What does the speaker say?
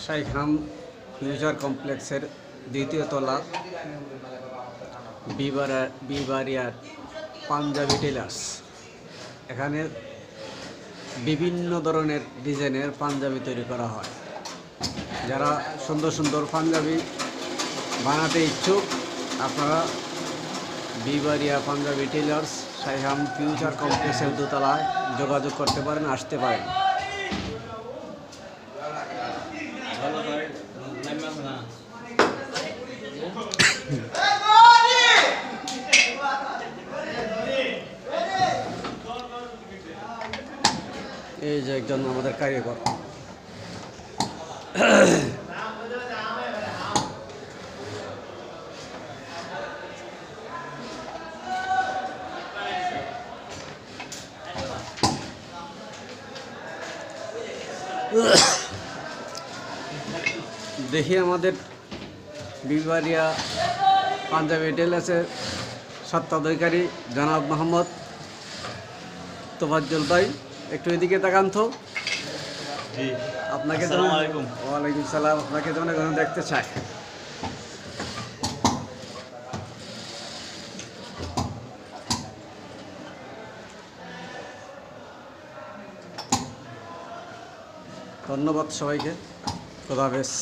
শাইখাম future কমপ্লেক্সের দ্বিতীয় তলা বিবারিয়ার পাঞ্জাবি টেলার্স। এখানে বিভিন্ন ধরনের ডিজাইনের পাঞ্জাবি তৈরি করা হয়। যারা সুন্দর সুন্দর পাঞ্জাবি বানাতে ইচ্ছুক আপনারা বিবারিয়া পাঞ্জাবি টেলার্স শাইখাম ফিউচার কমপ্লেক্সের দোতলায় যোগাযোগ করতে পারেন, আসতে পারেন। এই যে একজন আমাদের কারিগর। দেখি আমাদের বিবারিয়া পাঞ্জাবি টেলার্সের স্বত্বাধিকারী জনাব মোহাম্মদ তোফাজ্জল ভাই, একটু এদিকে তাকান তো। আপনাকে ওয়ালাইকুম সালাম। আপনাকে জনগণ দেখতে চাই। ধন্যবাদ সবাইকে। খোদা হাফেজ।